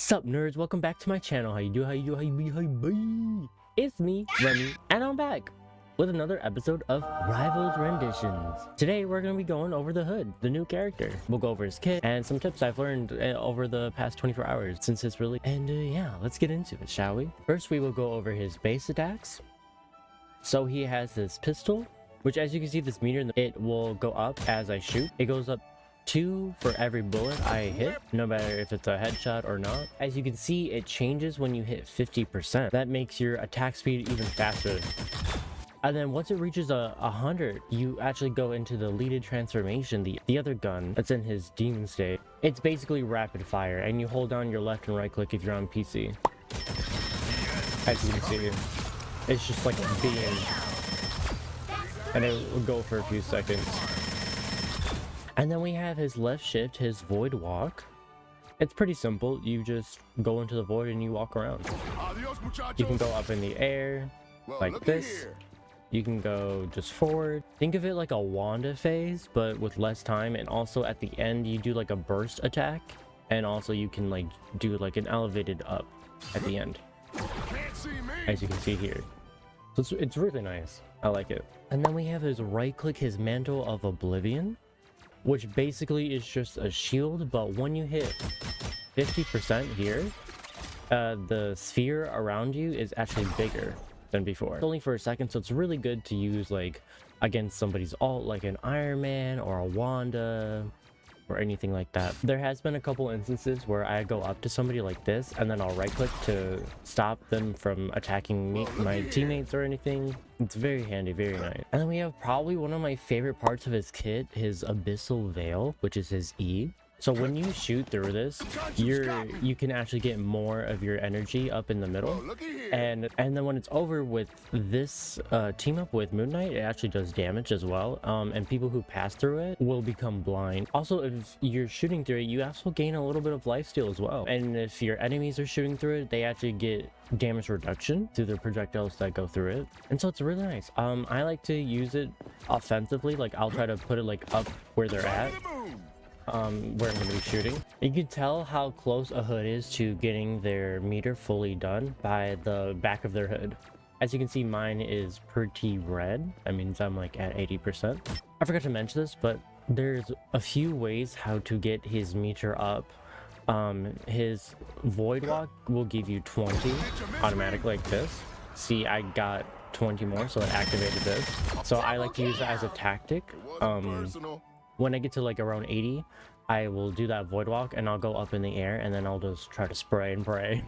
Sup nerds, welcome back to my channel. How you do? It's me, Rummy, and I'm back with another episode of Rivals Renditions. Today we're going to be going over the Hood, the new character. We'll go over his kit and some tips I've learned over the past 24 hours since his release. And yeah, let's get into it, shall we? First we will go over his base attacks. So he has this pistol, which as you can see this meter, it will go up as I shoot. It goes up 2 for every bullet I hit, no matter if it's a headshot or not. As you can see, it changes when you hit 50%. That makes your attack speed even faster. And then once it reaches 100, you actually go into the leaded transformation, the other gun that's in his demon state. It's basically rapid fire, and you hold down your left and right click if you're on PC. As you can see, it's just like a beam, and it will go for a few seconds. And then we have his left shift, his void walk. It's pretty simple. You just go into the void and you walk around. You can go up in the air like this. You can go just forward. Think of it like a Wanda phase, but with less time. And also at the end, you do like a burst attack. And also you can like do like an elevated up at the end, as you can see here. So it's really nice. I like it. And then we have his right click, his Mantle of Oblivion, which basically is just a shield, but when you hit 50% here, the sphere around you is actually bigger than before. It's only for a second, so it's really good to use like against somebody's ult, like an Iron Man or a Wanda or anything like that. There has been a couple instances where I go up to somebody like this and then I'll right click to stop them from attacking me, my teammates or anything. It's very handy, very nice. And then we have probably one of my favorite parts of his kit, his Abyssal Veil, which is his E. So when you shoot through this, you can actually get more of your energy up in the middle. And then when it's over with this team up with Moon Knight, it actually does damage as well. And people who pass through it will become blind. Also, if you're shooting through it, you also gain a little bit of lifesteal as well. And if your enemies are shooting through it, they actually get damage reduction through the projectiles that go through it. And so it's really nice. I like to use it offensively. Like I'll try to put it like up where they're at. Where I'm going to be shooting. You can tell how close a hood is to getting their meter fully done by the back of their hood. As you can see, mine is pretty red. That means I'm like at 80%. I forgot to mention this, but there's a few ways how to get his meter up. His void walk will give you 20 automatic like this. See, I got 20 more, so it activated this. So I like to use it as a tactic. When I get to like around 80, I will do that void walk and I'll go up in the air and then I'll just try to spray and pray.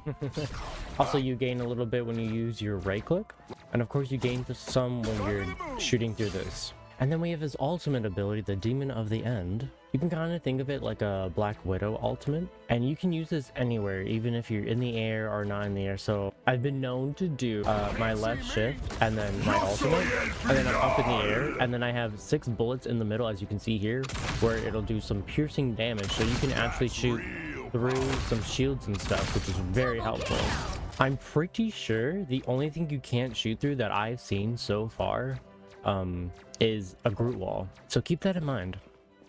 Also, you gain a little bit when you use your right click, and of course you gain some when you're shooting through this. And then we have his ultimate ability, the Demon of the End. You can kind of think of it like a Black Widow ultimate, and you can use this anywhere, even if you're in the air or not in the air. So I've been known to do my left shift and then my ultimate, and then I'm up in the air, and then I have 6 bullets in the middle, as you can see here, where it'll do some piercing damage. So you can actually shoot through some shields and stuff, which is very helpful. I'm pretty sure the only thing you can't shoot through that I've seen so far is a Groot wall. So keep that in mind.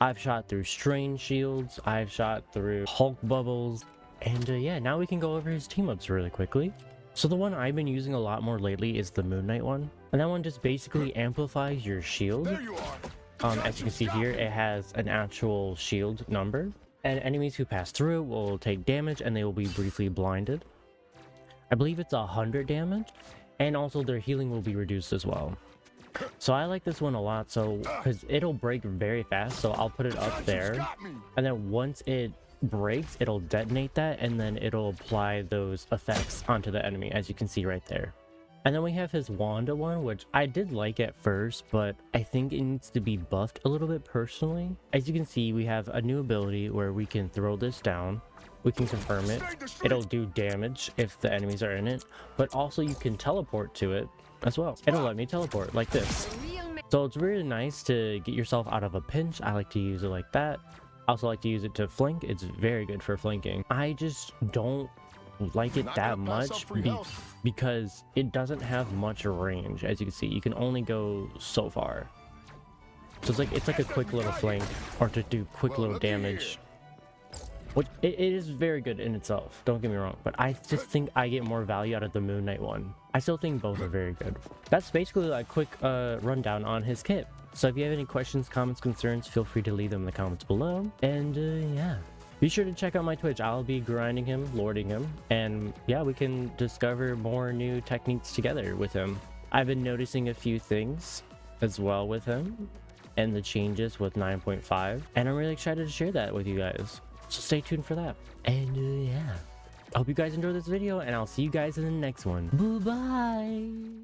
I've shot through strain shields, I've shot through Hulk bubbles, and yeah, now we can go over his team ups really quickly. So the one I've been using a lot more lately is the Moon Knight one, and that one just basically amplifies your shield. As you can see here, it has an actual shield number, and enemies who pass through it will take damage and they will be briefly blinded. I believe it's 100 damage, and also their healing will be reduced as well. So I like this one a lot, so because it'll break very fast, so I'll put it up there, and then once it breaks, it'll detonate that, and then it'll apply those effects onto the enemy, as you can see right there. And then we have his Wanda one, which I did like at first, but I think it needs to be buffed a little bit personally. As you can see, we have a new ability where we can throw this down. We can confirm it. It'll do damage if the enemies are in it, but also you can teleport to it as well. It'll let me teleport like this. So it's really nice to get yourself out of a pinch. I like to use it like that. I also like to use it to flank. It's very good for flanking. I just don't like it that much because it doesn't have much range. As you can see, you can only go so far. So it's like a quick little flank, or to do quick little damage. which it is very good in itself, don't get me wrong, but I just think I get more value out of the Moon Knight one. I still think both are very good. That's basically a quick rundown on his kit. So if you have any questions, comments, concerns, feel free to leave them in the comments below. And yeah, be sure to check out my Twitch. I'll be grinding him, lording him, and yeah, we can discover more new techniques together with him. I've been noticing a few things as well with him and the changes with 9.5, and I'm really excited to share that with you guys. So stay tuned for that. And yeah, I hope you guys enjoyed this video, and I'll see you guys in the next one. Bye bye.